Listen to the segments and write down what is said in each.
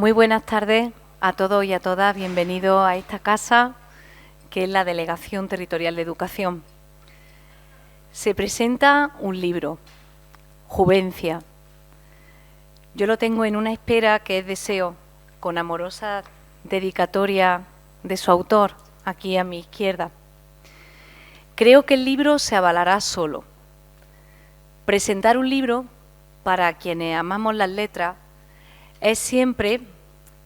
Muy buenas tardes a todos y a todas. Bienvenidos a esta casa, que es la Delegación Territorial de Educación. Se presenta un libro, Juvencia. Yo lo tengo en una espera que es Deseo, con amorosa dedicatoria de su autor, aquí a mi izquierda. Creo que el libro se avalará solo. Presentar un libro, para quienes amamos las letras, es siempre,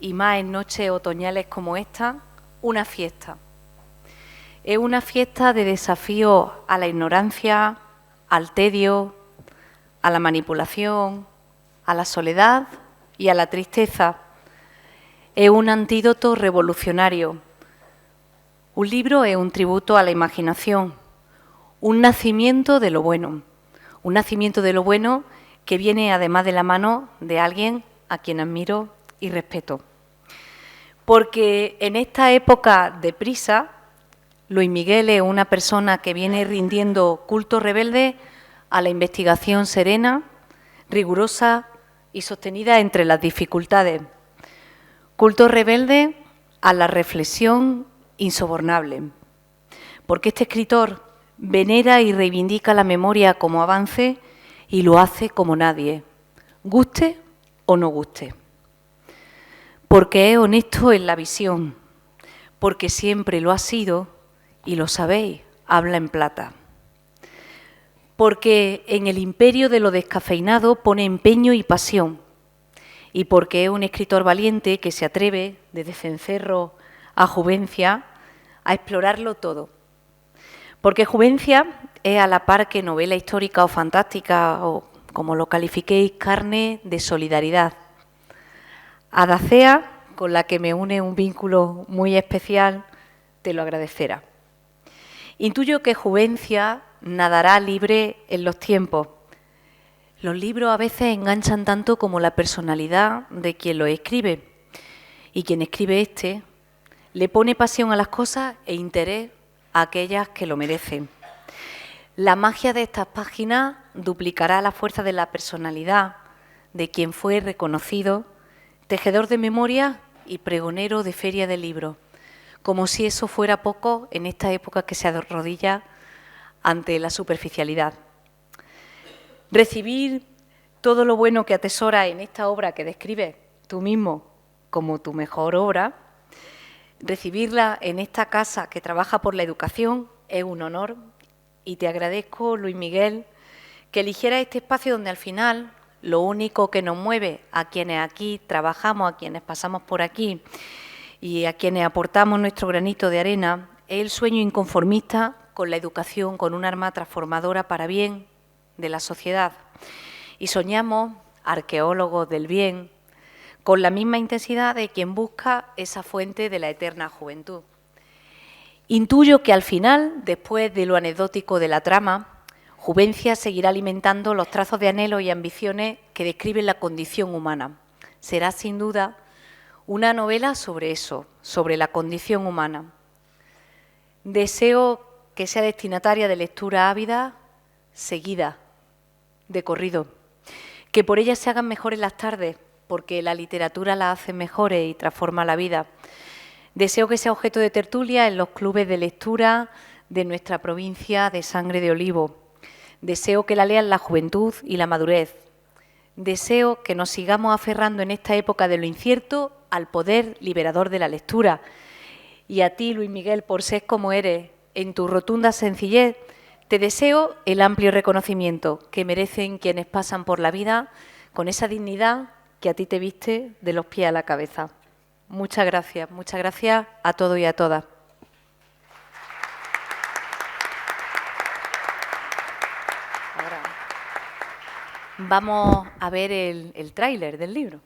y más en noches otoñales como esta, una fiesta. Es una fiesta de desafío a la ignorancia, al tedio, a la manipulación, a la soledad y a la tristeza. Es un antídoto revolucionario. Un libro es un tributo a la imaginación, un nacimiento de lo bueno. Un nacimiento de lo bueno que viene además de la mano de alguien a quien admiro y respeto. Porque en esta época de prisa, Luis Miguel es una persona que viene rindiendo culto rebelde a la investigación serena, rigurosa y sostenida entre las dificultades. Culto rebelde a la reflexión insobornable. Porque este escritor venera y reivindica la memoria como avance y lo hace como nadie, guste o no guste. Porque es honesto en la visión, porque siempre lo ha sido, y lo sabéis, habla en plata. Porque en el imperio de lo descafeinado pone empeño y pasión, y porque es un escritor valiente que se atreve, desde Cencerro a Juvencia, a explorarlo todo. Porque Juvencia es a la par que novela histórica o fantástica, o como lo califiquéis, carne de solidaridad. Adacea, con la que me une un vínculo muy especial, te lo agradecerá. Intuyo que Juvencia nadará libre en los tiempos. Los libros a veces enganchan tanto como la personalidad de quien los escribe. Y quien escribe este le pone pasión a las cosas e interés a aquellas que lo merecen. La magia de estas páginas duplicará la fuerza de la personalidad de quien fue reconocido tejedor de memoria y pregonero de feria de libros, como si eso fuera poco en esta época que se arrodilla ante la superficialidad. Recibir todo lo bueno que atesora en esta obra que describes tú mismo como tu mejor obra, recibirla en esta casa que trabaja por la educación es un honor, y te agradezco, Luis Miguel, que eligiera este espacio donde al final lo único que nos mueve a quienes aquí trabajamos, a quienes pasamos por aquí y a quienes aportamos nuestro granito de arena, es el sueño inconformista con la educación, con un arma transformadora para bien de la sociedad. Y soñamos, arqueólogos del bien, con la misma intensidad de quien busca esa fuente de la eterna juventud. Intuyo que al final, después de lo anecdótico de la trama, Juvencia seguirá alimentando los trazos de anhelos y ambiciones que describen la condición humana. Será sin duda una novela sobre eso, sobre la condición humana. Deseo que sea destinataria de lectura ávida, seguida, de corrido. Que por ella se hagan mejores las tardes, porque la literatura las hace mejores y transforma la vida. Deseo que sea objeto de tertulia en los clubes de lectura de nuestra provincia de Sangre de Olivo. Deseo que la lean la juventud y la madurez. Deseo que nos sigamos aferrando en esta época de lo incierto al poder liberador de la lectura. Y a ti, Luis Miguel, por ser como eres, en tu rotunda sencillez, Te deseo el amplio reconocimiento que merecen quienes pasan por la vida con esa dignidad que a ti te viste de los pies a la cabeza. Muchas gracias a todos y a todas. Ahora vamos a ver el tráiler del libro.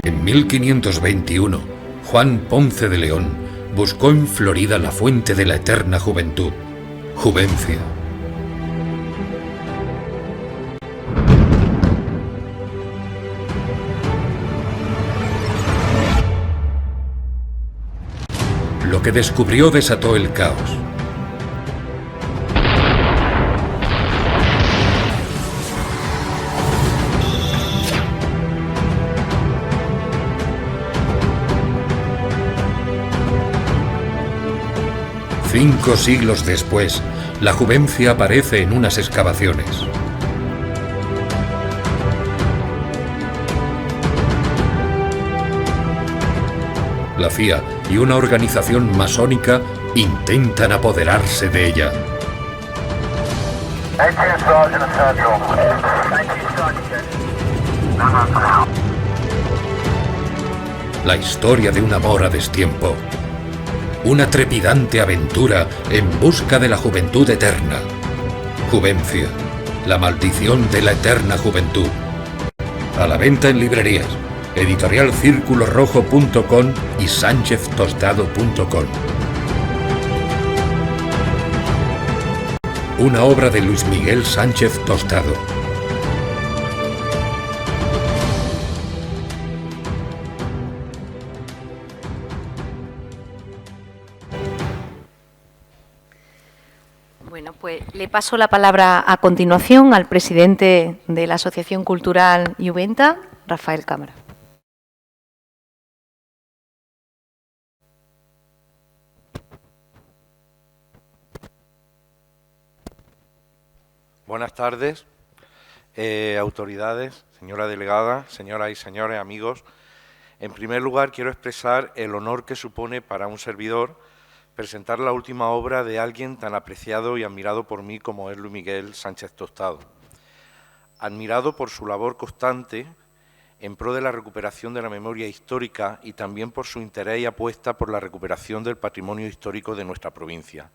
En 1521, Juan Ponce de León buscó en Florida la fuente de la eterna juventud, Juvencia. Lo que descubrió desató el caos. Cinco siglos después, la Juvencia aparece en unas excavaciones. La CIA y una organización masónica intentan apoderarse de ella. La historia de un amor a destiempo. Una trepidante aventura en busca de la juventud eterna. Juvencia, la maldición de la eterna juventud. A la venta en librerías. editorialcirculorrojo.com y sancheztostado.com. Una obra de Luis Miguel Sánchez Tostado. Bueno, pues le paso la palabra a continuación al presidente de la Asociación Cultural Juventa, Rafael Cámara. Buenas tardes, autoridades, señora delegada, señoras y señores, amigos. En primer lugar, quiero expresar el honor que supone para un servidor presentar la última obra de alguien tan apreciado y admirado por mí como es Luis Miguel Sánchez Tostado. Admirado por su labor constante en pro de la recuperación de la memoria histórica y también por su interés y apuesta por la recuperación del patrimonio histórico de nuestra provincia.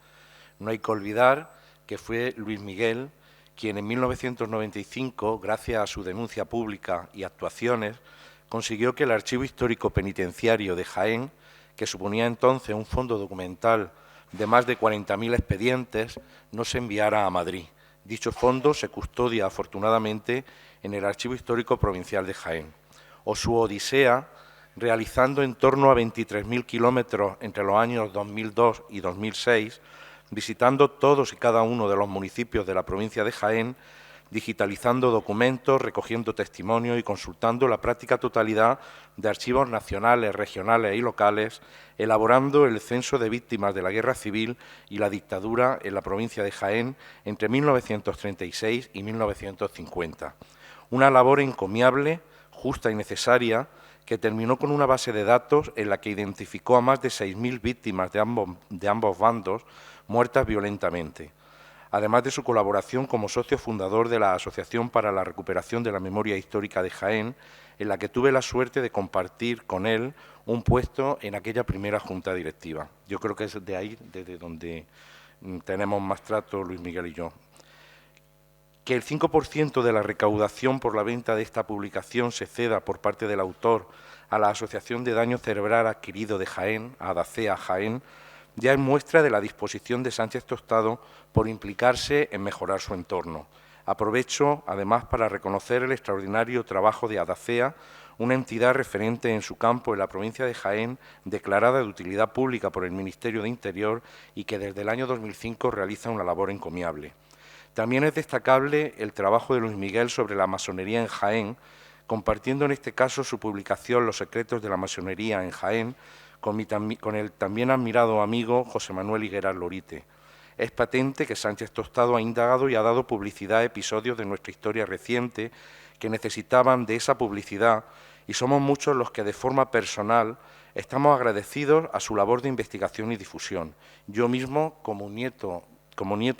No hay que olvidar que fue Luis Miguel quien en 1995, gracias a su denuncia pública y actuaciones, consiguió que el Archivo Histórico Penitenciario de Jaén, que suponía entonces un fondo documental de más de 40.000 expedientes, no se enviara a Madrid. Dicho fondo se custodia, afortunadamente, en el Archivo Histórico Provincial de Jaén. O su odisea, realizando en torno a 23.000 kilómetros entre los años 2002 y 2006, visitando todos y cada uno de los municipios de la provincia de Jaén, digitalizando documentos, recogiendo testimonios y consultando la práctica totalidad de archivos nacionales, regionales y locales, elaborando el censo de víctimas de la Guerra Civil y la dictadura en la provincia de Jaén entre 1936 y 1950. Una labor encomiable, justa y necesaria, que terminó con una base de datos en la que identificó a más de 6.000 víctimas de ambos bandos muertas violentamente, además de su colaboración como socio fundador de la Asociación para la Recuperación de la Memoria Histórica de Jaén, en la que tuve la suerte de compartir con él un puesto en aquella primera junta directiva. Yo creo que es de ahí, desde donde tenemos más trato Luis Miguel y yo. Que el 5% de la recaudación por la venta de esta publicación se ceda por parte del autor a la Asociación de Daño Cerebral Adquirido de Jaén, a ADACEA Jaén, ya es muestra de la disposición de Sánchez Tostado por implicarse en mejorar su entorno. Aprovecho, además, para reconocer el extraordinario trabajo de ADACEA, una entidad referente en su campo en la provincia de Jaén, declarada de utilidad pública por el Ministerio de Interior y que desde el año 2005 realiza una labor encomiable. También es destacable el trabajo de Luis Miguel sobre la masonería en Jaén, compartiendo en este caso su publicación Los secretos de la masonería en Jaén, con el también admirado amigo José Manuel Higueras Lorite. Es patente que Sánchez Tostado ha indagado y ha dado publicidad a episodios de nuestra historia reciente que necesitaban de esa publicidad y somos muchos los que de forma personal estamos agradecidos a su labor de investigación y difusión. Yo mismo, como nieto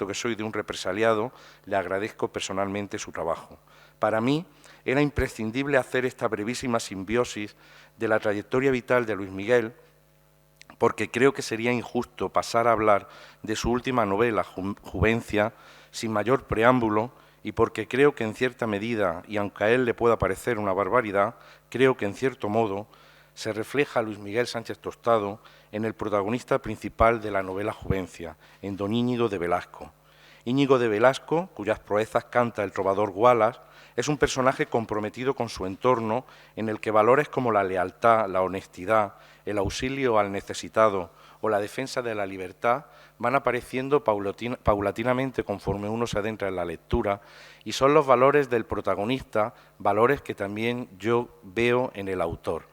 que soy de un represaliado, le agradezco personalmente su trabajo. Para mí era imprescindible hacer esta brevísima simbiosis de la trayectoria vital de Luis Miguel, porque creo que sería injusto pasar a hablar de su última novela, Juvencia, sin mayor preámbulo, y porque creo que en cierta medida, y aunque a él le pueda parecer una barbaridad, creo que en cierto modo se refleja a Luis Miguel Sánchez Tostado en el protagonista principal de la novela Juvencia, en don Íñigo de Velasco. Íñigo de Velasco, cuyas proezas canta el trovador Wallace, es un personaje comprometido con su entorno en el que valores como la lealtad, la honestidad, el auxilio al necesitado o la defensa de la libertad van apareciendo paulatinamente conforme uno se adentra en la lectura y son los valores del protagonista, valores que también yo veo en el autor.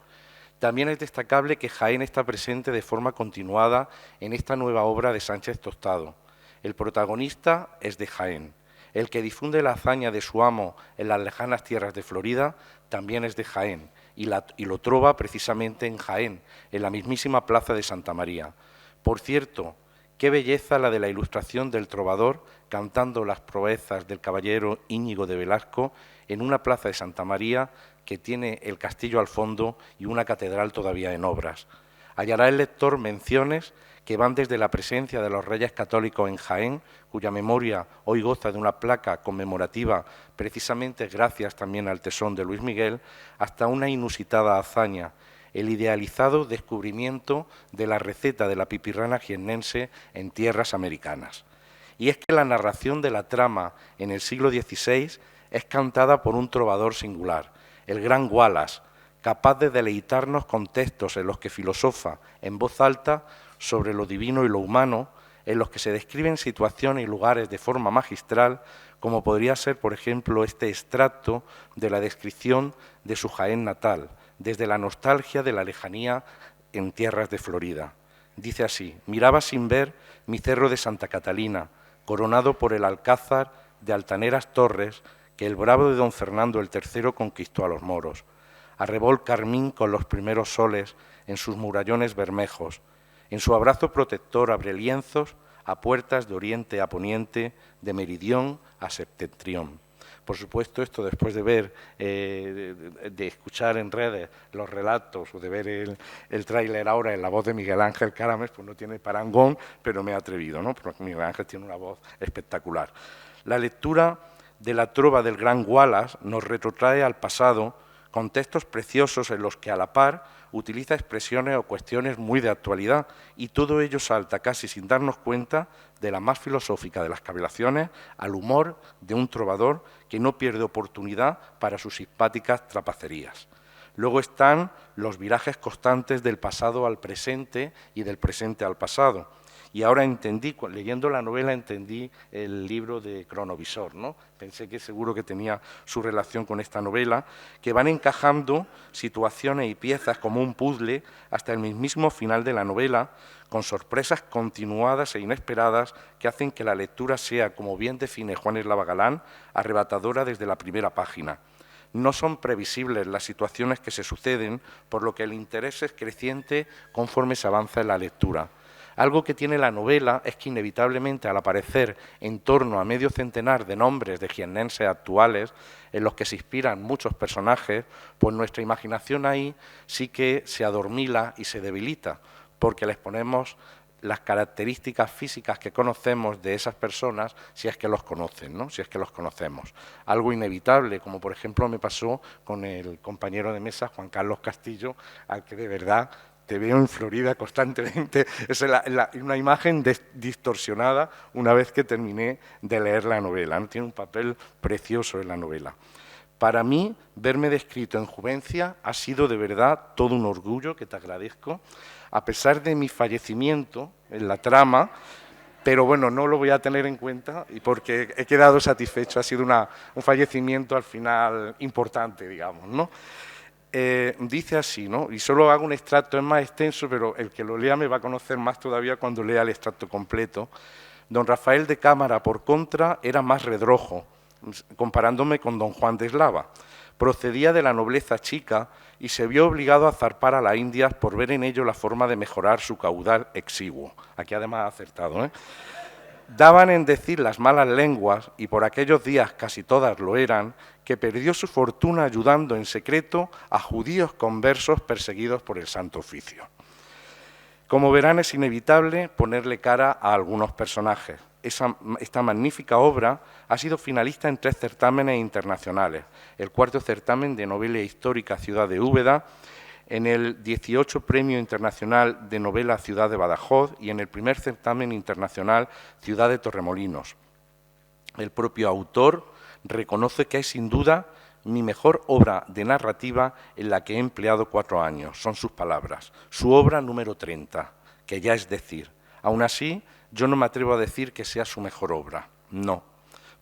También es destacable que Jaén está presente de forma continuada en esta nueva obra de Sánchez Tostado. El protagonista es de Jaén. El que difunde la hazaña de su amo en las lejanas tierras de Florida también es de Jaén y lo trova precisamente en Jaén, en la mismísima plaza de Santa María. Por cierto, qué belleza la de la ilustración del trovador cantando las proezas del caballero Íñigo de Velasco en una plaza de Santa María que tiene el castillo al fondo y una catedral todavía en obras. Hallará el lector menciones que van desde la presencia de los reyes católicos en Jaén, cuya memoria hoy goza de una placa conmemorativa precisamente gracias también al tesón de Luis Miguel, hasta una inusitada hazaña, el idealizado descubrimiento de la receta de la pipirrana jiennense en tierras americanas. Y es que la narración de la trama en el siglo XVI es cantada por un trovador singular, el gran Wallace, capaz de deleitarnos con textos en los que filosofa en voz alta sobre lo divino y lo humano, en los que se describen situaciones y lugares de forma magistral, como podría ser, por ejemplo, este extracto de la descripción de su Jaén natal, desde la nostalgia de la lejanía en tierras de Florida. Dice así: miraba sin ver mi cerro de Santa Catalina, coronado por el alcázar de altaneras torres que el bravo de don Fernando el III conquistó a los moros. Arrebó el carmín con los primeros soles en sus murallones bermejos. En su abrazo protector abre lienzos a puertas de oriente a poniente, de meridión a septentrión. Por supuesto, esto después de ver, de escuchar en redes los relatos o de ver el tráiler ahora en la voz de Miguel Ángel Carames, pues no tiene parangón, pero me he atrevido, ¿no? Porque Miguel Ángel tiene una voz espectacular. La lectura de la trova del gran Wallace nos retrotrae al pasado con textos preciosos en los que a la par utiliza expresiones o cuestiones muy de actualidad y todo ello salta casi sin darnos cuenta de la más filosófica de las cavilaciones al humor de un trovador que no pierde oportunidad para sus simpáticas trapacerías. Luego están los virajes constantes del pasado al presente y del presente al pasado. Y ahora entendí, leyendo la novela, entendí el libro de Cronovisor, ¿no? Pensé que seguro que tenía su relación con esta novela, que van encajando situaciones y piezas como un puzzle hasta el mismísimo final de la novela, con sorpresas continuadas e inesperadas que hacen que la lectura sea, como bien define Juan Eslava Galán, arrebatadora desde la primera página. No son previsibles las situaciones que se suceden, por lo que el interés es creciente conforme se avanza en la lectura. Algo que tiene la novela es que inevitablemente al aparecer en torno a medio centenar de nombres de jiennenses actuales en los que se inspiran muchos personajes, pues nuestra imaginación ahí sí que se adormila y se debilita, porque les ponemos las características físicas que conocemos de esas personas, si es que los conocen, ¿no? Si es que los conocemos. Algo inevitable, como por ejemplo me pasó con el compañero de mesa, Juan Carlos Castillo, al que de verdad te veo en Florida constantemente. Es una imagen distorsionada una vez que terminé de leer la novela, ¿no? Tiene un papel precioso en la novela. Para mí, verme descrito en Juvencia ha sido de verdad todo un orgullo, que te agradezco, a pesar de mi fallecimiento en la trama, pero bueno, no lo voy a tener en cuenta y porque he quedado satisfecho, ha sido un fallecimiento al final importante, digamos, ¿no? Dice así, ¿no? Y solo hago un extracto, es más extenso, pero el que lo lea me va a conocer más todavía cuando lea el extracto completo. Don Rafael de Cámara, por contra, era más redrojo, comparándome con don Juan de Eslava. Procedía de la nobleza chica y se vio obligado a zarpar a las Indias por ver en ello la forma de mejorar su caudal exiguo. Aquí además ha acertado, ¿eh? Daban en decir las malas lenguas, y por aquellos días casi todas lo eran, que perdió su fortuna ayudando en secreto a judíos conversos perseguidos por el Santo Oficio. Como verán, es inevitable ponerle cara a algunos personajes. Esta magnífica obra ha sido finalista en 3 certámenes internacionales: el 4º certamen de novela histórica Ciudad de Úbeda, en el 18 Premio Internacional de Novela Ciudad de Badajoz y en el 1er certamen internacional Ciudad de Torremolinos. El propio autor reconoce que es sin duda mi mejor obra de narrativa en la que he empleado 4 años. Son sus palabras. Su obra número 30, que ya es decir. Aún así, yo no me atrevo a decir que sea su mejor obra. No,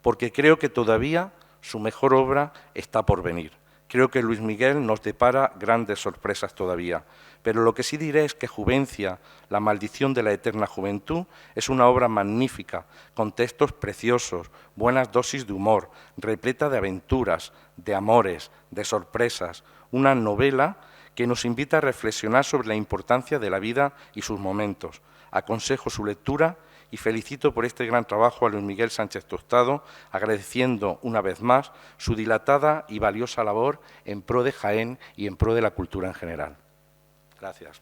porque creo que todavía su mejor obra está por venir. Creo que Luis Miguel nos depara grandes sorpresas todavía. Pero lo que sí diré es que Juvencia, la maldición de la eterna juventud, es una obra magnífica, con textos preciosos, buenas dosis de humor, repleta de aventuras, de amores, de sorpresas, una novela que nos invita a reflexionar sobre la importancia de la vida y sus momentos. Aconsejo su lectura y felicito por este gran trabajo a Luis Miguel Sánchez Tostado, agradeciendo una vez más su dilatada y valiosa labor en pro de Jaén y en pro de la cultura en general. Gracias.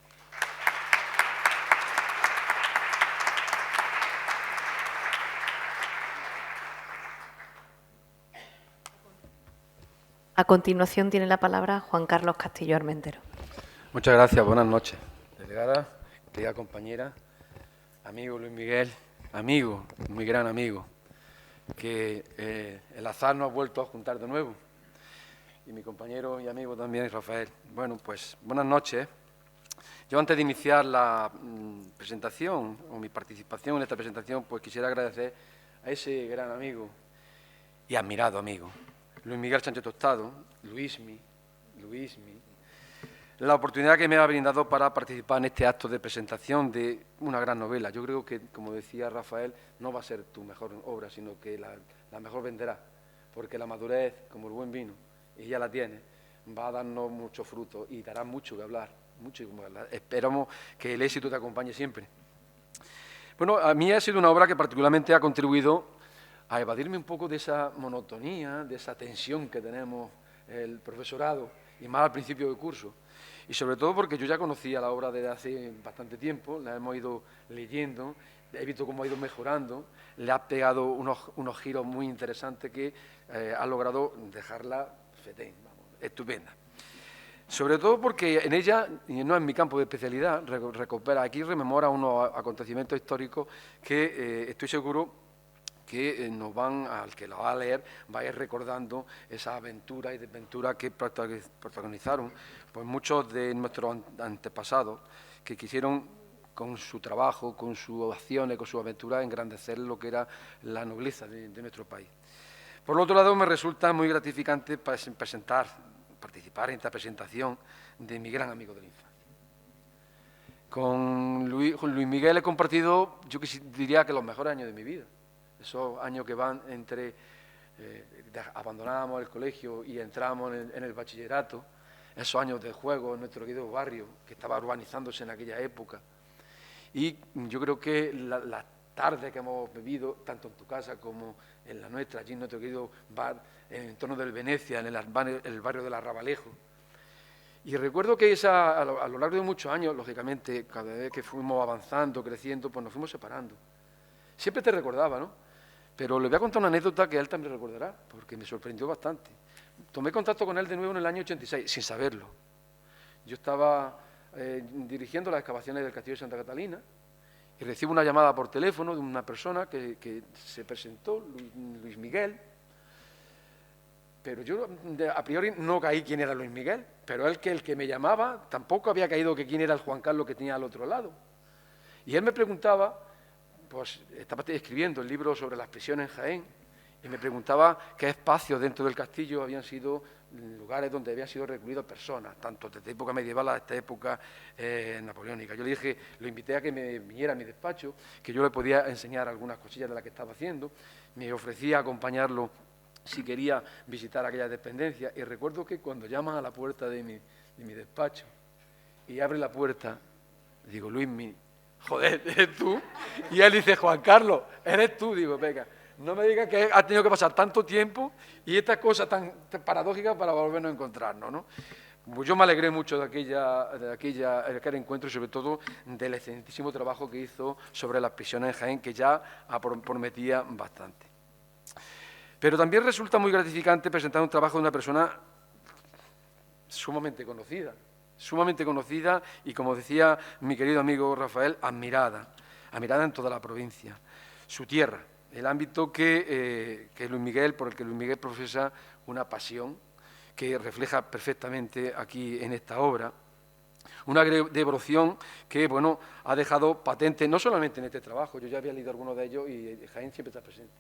A continuación tiene la palabra Juan Carlos Castillo Armentero. Muchas gracias, buenas noches. Delegada, querida compañera, amigo Luis Miguel, amigo, muy gran amigo, que el azar nos ha vuelto a juntar de nuevo. Y mi compañero y amigo también, Rafael. Bueno, pues buenas noches. Yo antes de iniciar la presentación o mi participación en esta presentación, pues quisiera agradecer a ese gran amigo y admirado amigo, Luis Miguel Sánchez Tostado, Luismi, la oportunidad que me ha brindado para participar en este acto de presentación de una gran novela. Yo creo que, como decía Rafael, no va a ser tu mejor obra, sino que la mejor venderá, porque la madurez, como el buen vino, y ya la tiene, va a darnos mucho fruto y dará mucho que hablar. Esperamos que el éxito te acompañe siempre. Bueno, a mí ha sido una obra que particularmente ha contribuido a evadirme un poco de esa monotonía, de esa tensión que tenemos el profesorado, y más al principio del curso. Y sobre todo porque yo ya conocía la obra desde hace bastante tiempo, la hemos ido leyendo, he visto cómo ha ido mejorando, le ha pegado unos giros muy interesantes que ha logrado dejarla fetén, estupenda. Sobre todo porque en ella, y no es mi campo de especialidad, rememora unos acontecimientos históricos que estoy seguro que al que lo va a leer, va a ir recordando esas aventuras y desventuras que protagonizaron pues muchos de nuestros antepasados, que quisieron con su trabajo, con sus acciones, con sus aventuras, engrandecer lo que era la nobleza de nuestro país. Por otro lado, me resulta muy gratificante participar en esta presentación de mi gran amigo de la infancia. Con Luis Miguel he compartido, yo diría que los mejores años de mi vida. Esos años que van entre abandonábamos el colegio y entrábamos en el bachillerato, esos años de juego en nuestro querido barrio, que estaba urbanizándose en aquella época. Y yo creo que las tardes que hemos vivido, tanto en tu casa como en la nuestra, allí en nuestro querido bar, en el entorno del Venecia, en el barrio del Arrabalejo. Y recuerdo que a lo largo de muchos años, lógicamente, cada vez que fuimos avanzando, creciendo, pues nos fuimos separando. Siempre te recordaba, ¿no? Pero le voy a contar una anécdota que él también recordará, porque me sorprendió bastante. Tomé contacto con él de nuevo en el año 86, sin saberlo. Yo estaba dirigiendo las excavaciones del Castillo de Santa Catalina y recibo una llamada por teléfono de una persona que se presentó, Luis Miguel, pero yo a priori no caí quién era Luis Miguel, pero el que me llamaba tampoco había caído que quién era el Juan Carlos que tenía al otro lado. Y él me preguntaba, pues estaba escribiendo el libro sobre las prisiones en Jaén, y me preguntaba qué espacios dentro del castillo habían sido lugares donde habían sido recluidas personas, tanto desde época medieval hasta época napoleónica. Yo le dije, lo invité a que me viniera a mi despacho, que yo le podía enseñar algunas cosillas de las que estaba haciendo, me ofrecía acompañarlo si quería visitar aquella dependencia. Y recuerdo que cuando llaman a la puerta de mi despacho y abre la puerta, digo, Luismi, joder, ¿eres tú? Y él dice, Juan Carlos, ¿eres tú? Digo, venga, no me digas que ha tenido que pasar tanto tiempo y estas cosas tan paradójicas para volvernos a encontrarnos, ¿no? Pues yo me alegré mucho de aquel encuentro y sobre todo del excelentísimo trabajo que hizo sobre las prisiones en Jaén, que ya prometía bastante. Pero también resulta muy gratificante presentar un trabajo de una persona sumamente conocida y, como decía mi querido amigo Rafael, admirada en toda la provincia. Su tierra, el ámbito que Luis Miguel, por el que Luis Miguel profesa una pasión que refleja perfectamente aquí en esta obra, una devoción que, bueno, ha dejado patente, no solamente en este trabajo, yo ya había leído algunos de ellos y Jaén siempre está presente.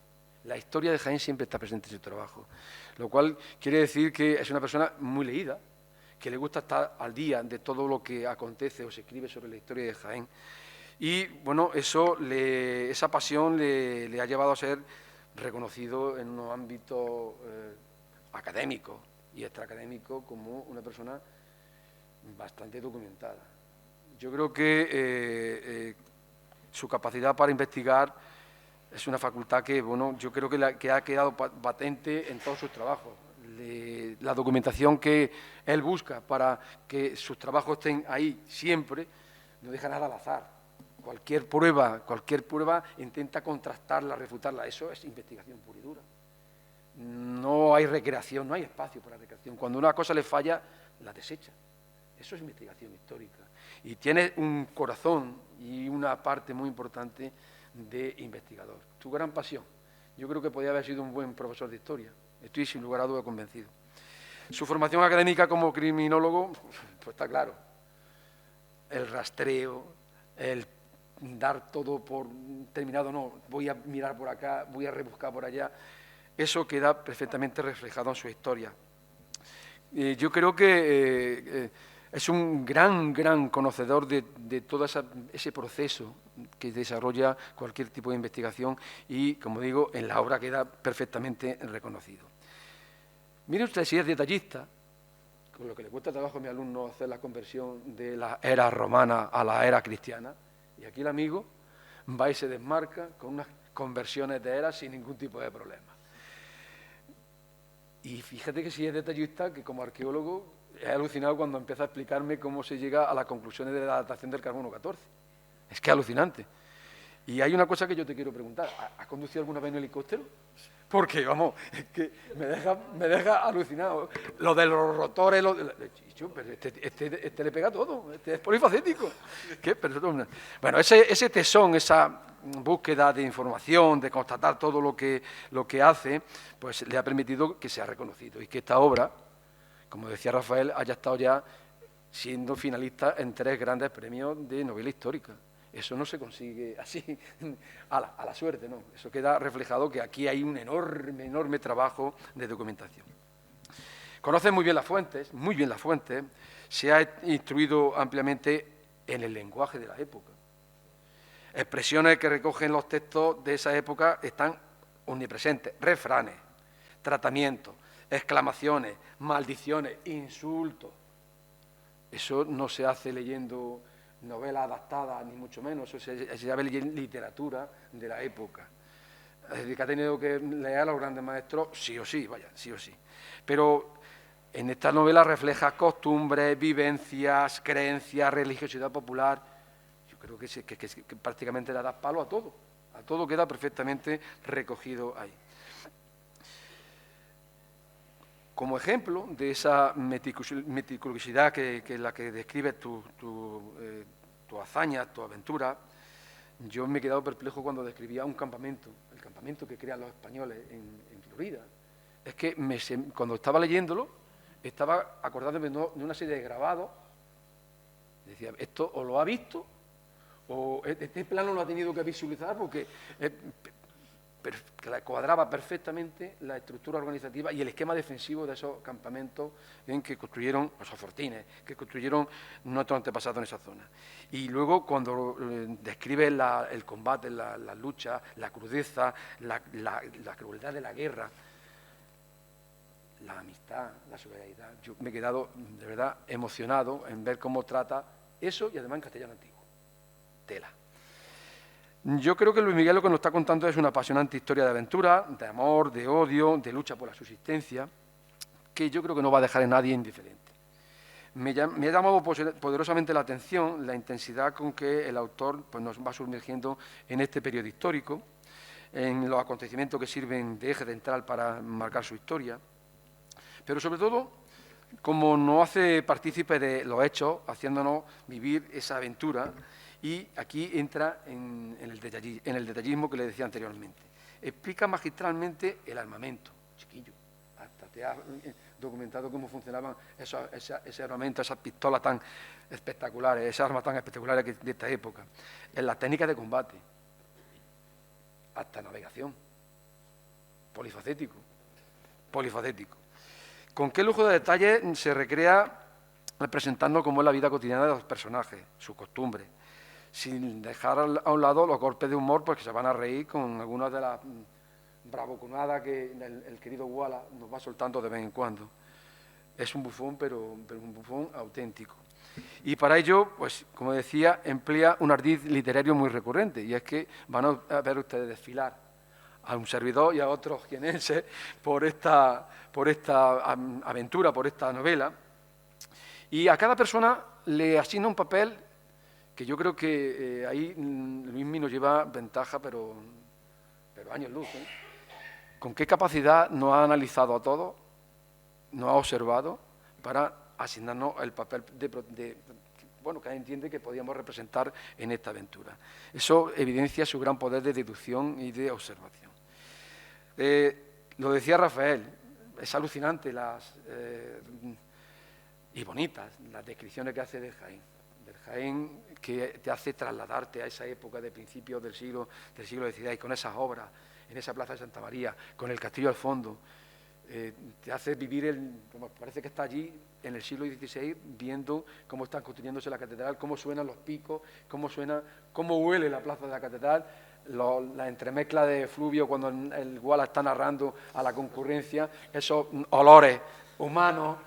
La historia de Jaén siempre está presente en su trabajo, lo cual quiere decir que es una persona muy leída, que le gusta estar al día de todo lo que acontece o se escribe sobre la historia de Jaén. Y, bueno, esa pasión le ha llevado a ser reconocido en unos ámbitos académicos y extraacadémicos como una persona bastante documentada. Yo creo que su capacidad para investigar es una facultad que, bueno, yo creo que ha quedado patente en todos sus trabajos. La documentación que él busca para que sus trabajos estén ahí siempre, no deja nada al azar. Cualquier prueba intenta contrastarla, refutarla. Eso es investigación pura y dura. No hay recreación, no hay espacio para recreación. Cuando una cosa le falla, la desecha. Eso es investigación histórica. Y tiene un corazón y una parte muy importante de investigador. Tu gran pasión. Yo creo que podría haber sido un buen profesor de historia. Estoy sin lugar a duda convencido. Su formación académica como criminólogo, pues está claro. El rastreo, el dar todo por terminado, no, voy a mirar por acá, voy a rebuscar por allá, eso queda perfectamente reflejado en su historia. Yo creo que es un gran conocedor de todo ese proceso que desarrolla cualquier tipo de investigación y, como digo, en la obra queda perfectamente reconocido. Mire usted, si es detallista, con lo que le cuesta trabajo a mi alumno hacer la conversión de la era romana a la era cristiana, y aquí el amigo va y se desmarca con unas conversiones de eras sin ningún tipo de problema. Y fíjate que si es detallista, que como arqueólogo he alucinado cuando empieza a explicarme cómo se llega a las conclusiones de la datación del carbono 14. Es que es alucinante. Y hay una cosa que yo te quiero preguntar. ¿Has conducido alguna vez en helicóptero? Porque, vamos, es que me deja alucinado. Lo de los rotores, pero este le pega todo, este es polifacético. ¿Qué? Bueno, ese tesón, esa búsqueda de información, de constatar todo lo que hace, pues le ha permitido que sea reconocido y que esta obra, como decía Rafael, haya estado ya siendo finalista en 3 grandes premios de novela histórica. Eso no se consigue así, a la suerte, ¿no? Eso queda reflejado que aquí hay un enorme trabajo de documentación. Conoce muy bien las fuentes, se ha instruido ampliamente en el lenguaje de la época. Expresiones que recogen los textos de esa época están omnipresentes, refranes, tratamientos, exclamaciones, maldiciones, insultos. Eso no se hace leyendo novela adaptada, ni mucho menos, eso se llama literatura de la época. Es decir, que ha tenido que leer a los grandes maestros sí o sí, Pero en esta novela refleja costumbres, vivencias, creencias, religiosidad popular. Yo creo que prácticamente le da palo a todo queda perfectamente recogido ahí. Como ejemplo de esa meticulosidad que la que describe tu hazaña, tu aventura, yo me he quedado perplejo cuando describía un campamento, el campamento que crean los españoles en Florida. Es que cuando estaba leyéndolo, estaba acordándome de una serie de grabados. Decía, esto o lo ha visto, o este plano lo ha tenido que visualizar porque cuadraba perfectamente la estructura organizativa y el esquema defensivo de esos campamentos en que construyeron, esos fortines, que construyeron nuestros antepasados en esa zona. Y luego cuando describe el combate, la lucha, la crudeza, la crueldad de la guerra, la amistad, la solidaridad. Yo me he quedado, de verdad, emocionado en ver cómo trata eso, y además en castellano antiguo. Tela. Yo creo que Luis Miguel lo que nos está contando es una apasionante historia de aventura, de amor, de odio, de lucha por la subsistencia, que yo creo que no va a dejar a nadie indiferente. Me ha llamado poderosamente la atención la intensidad con que el autor pues, nos va sumergiendo en este periodo histórico, en los acontecimientos que sirven de eje central para marcar su historia, pero sobre todo como nos hace partícipe de los hechos, haciéndonos vivir esa aventura, y aquí entra en el detallismo que le decía anteriormente. Explica magistralmente el armamento, chiquillo, hasta te ha documentado cómo funcionaban ese armamento, esas pistolas tan espectaculares, esas armas tan espectaculares de esta época, en las técnicas de combate, hasta navegación, polifacético. Con qué lujo de detalle se recrea representando cómo es la vida cotidiana de los personajes, sus costumbres, sin dejar a un lado los golpes de humor, pues que se van a reír con algunas de las bravuconadas que el querido Wallace nos va soltando de vez en cuando. Es un bufón, pero un bufón auténtico. Y para ello, pues como decía, emplea un ardid literario muy recurrente, y es que van a ver ustedes desfilar a un servidor y a otros jienenses por esta aventura, por esta novela, y a cada persona le asigna un papel que yo creo que ahí Luismi nos lleva ventaja, pero años luz, ¿eh? Con qué capacidad nos ha analizado a todos, nos ha observado para asignarnos el papel que entiende que podíamos representar en esta aventura. Eso evidencia su gran poder de deducción y de observación. Lo decía Rafael, es alucinante y bonitas las descripciones que hace del Jaén, que te hace trasladarte a esa época de principios del siglo XVI, con esas obras, en esa plaza de Santa María, con el castillo al fondo. Te hace vivir, como parece que está allí en el siglo XVI, viendo cómo están construyéndose la catedral, cómo suenan los picos, cómo huele la plaza de la catedral, la entremezcla de fluvio cuando el Wallace está narrando a la concurrencia, esos olores humanos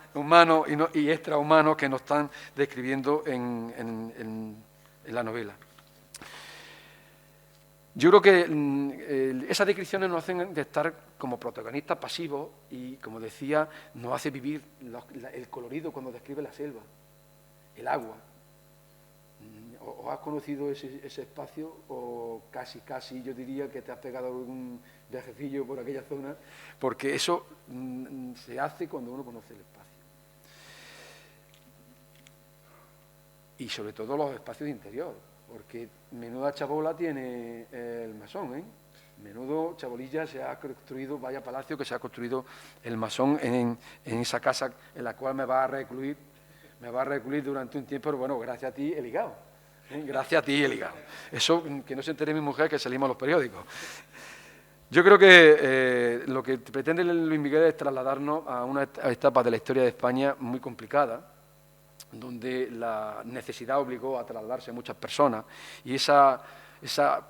y extrahumanos que nos están describiendo en la novela. Yo creo que esas descripciones nos hacen de estar como protagonistas pasivos y, como decía, nos hace vivir el colorido cuando describe la selva, el agua. ¿O has conocido ese espacio? O casi yo diría que te has pegado algún viajecillo por aquella zona, porque eso se hace cuando uno conoce el espacio. Y sobre todo los espacios de interior, porque menuda chabola tiene el masón, ¿eh? Menudo chabolilla se ha construido, vaya palacio que se ha construido el masón en esa casa en la cual me va a recluir durante un tiempo, pero bueno, gracias a ti he ligado. Gracias a ti he ligado. Eso, que no se entere mi mujer, que salimos a los periódicos. Yo creo que lo que pretende Luis Miguel es trasladarnos a una etapa de la historia de España muy complicada, donde la necesidad obligó a trasladarse a muchas personas, y esa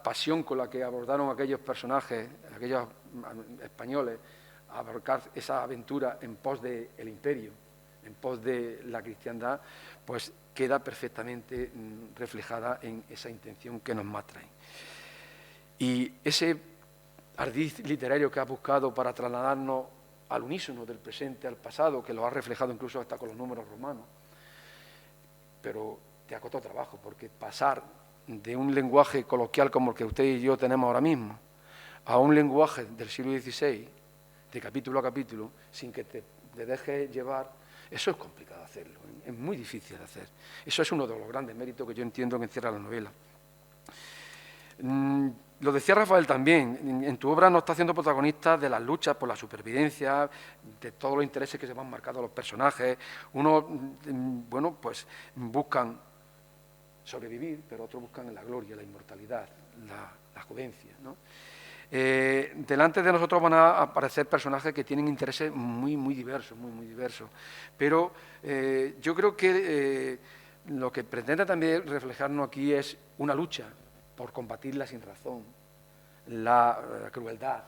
pasión con la que abordaron aquellos personajes, aquellos españoles, a abarcar esa aventura en pos del imperio, en pos de la cristiandad, pues queda perfectamente reflejada en esa intención que nos muestra. Y ese ardid literario que ha buscado para trasladarnos al unísono del presente al pasado, que lo ha reflejado incluso hasta con los números romanos, pero te ha costado trabajo, porque pasar de un lenguaje coloquial como el que usted y yo tenemos ahora mismo a un lenguaje del siglo XVI, de capítulo a capítulo, sin que te dejes llevar, eso es complicado hacerlo, es muy difícil de hacer. Eso es uno de los grandes méritos que yo entiendo que encierra la novela. Lo decía Rafael también, en tu obra nos está haciendo protagonistas de las luchas por la supervivencia, de todos los intereses que se van marcando los personajes. Unos, pues buscan sobrevivir, pero otros buscan la gloria, la inmortalidad, la juvencia, ¿no? Delante de nosotros van a aparecer personajes que tienen intereses muy diversos, muy diversos. Pero yo creo que lo que pretende también reflejarnos aquí es una lucha por combatir la sinrazón, la crueldad,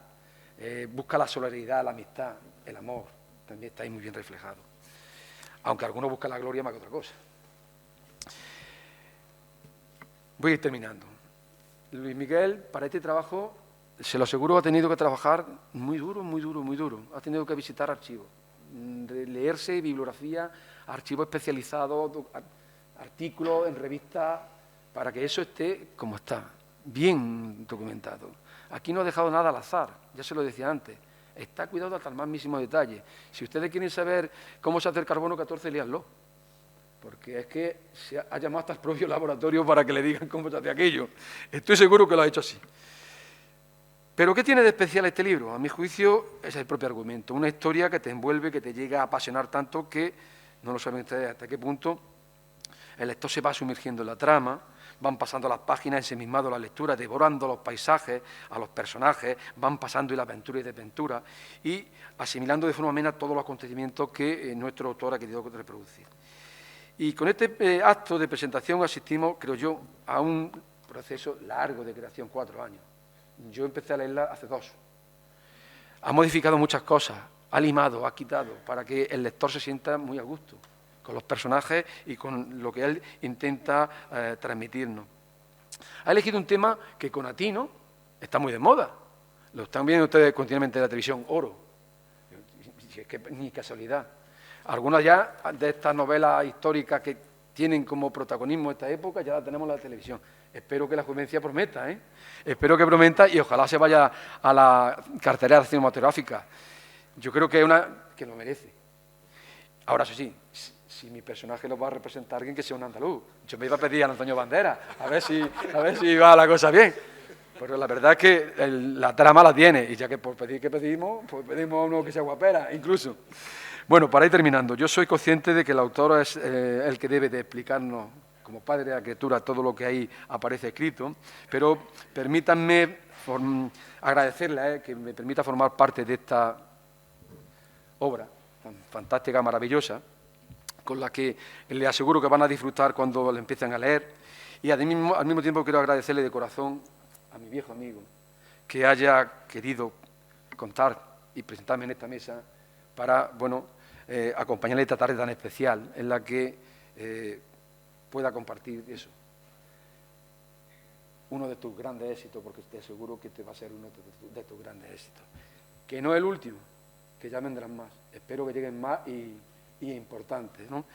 busca la solidaridad, la amistad, el amor, también está ahí muy bien reflejado. Aunque algunos buscan la gloria más que otra cosa. Voy a ir terminando. Luis Miguel, para este trabajo, se lo aseguro, ha tenido que trabajar muy duro, muy duro, muy duro. Ha tenido que visitar archivos, leerse bibliografía, archivos especializados, artículos en revistas, para que eso esté como está, bien documentado. Aquí no ha dejado nada al azar, ya se lo decía antes. Está cuidado hasta el más mínimo detalle. Si ustedes quieren saber cómo se hace el carbono 14, léanlo. Porque es que se ha llamado hasta el propio laboratorio para que le digan cómo se hace aquello. Estoy seguro que lo ha hecho así. ¿Pero qué tiene de especial este libro? A mi juicio es el propio argumento. Una historia que te envuelve, que te llega a apasionar tanto que no lo saben ustedes hasta qué punto el lector se va sumergiendo en la trama, van pasando las páginas ensimismado la lectura, devorando los paisajes, a los personajes, van pasando de aventura y desventura y asimilando de forma amena todos los acontecimientos que nuestro autor ha querido reproducir. Y con este acto de presentación asistimos, creo yo, a un proceso largo de creación, 4 años. Yo empecé a leerla hace 2. Ha modificado muchas cosas, ha limado, ha quitado, para que el lector se sienta muy a gusto con los personajes y con lo que él intenta transmitirnos. Ha elegido un tema que con Atino está muy de moda. Lo están viendo ustedes continuamente en la televisión, Oro. Si es que ni casualidad. Algunas ya de estas novelas históricas que tienen como protagonismo esta época ya la tenemos en la televisión. Espero que la juvencia prometa, ¿eh? Espero que prometa y ojalá se vaya a la cartelera cinematográfica. Yo creo que es una que lo merece. Ahora sí, si mi personaje lo va a representar alguien que sea un andaluz. Yo me iba a pedir a Antonio Banderas, a ver si va la cosa bien. Pero la verdad es que la trama la tiene, y ya que por pedir que pedimos, pues pedimos a uno que sea guapera, incluso. Bueno, para ir terminando, yo soy consciente de que el autor es el que debe de explicarnos, como padre de la criatura, todo lo que ahí aparece escrito, pero permítanme agradecerle que me permita formar parte de esta obra tan fantástica, maravillosa, con la que le aseguro que van a disfrutar cuando la empiecen a leer, y al mismo tiempo quiero agradecerle de corazón a mi viejo amigo que haya querido contar y presentarme en esta mesa para, acompañarle esta tarde tan especial en la que pueda compartir eso. Uno de tus grandes éxitos, porque te aseguro que este va a ser uno de tus grandes éxitos. Que no es el último, que ya vendrán más. Espero que lleguen más y importantes, ¿no?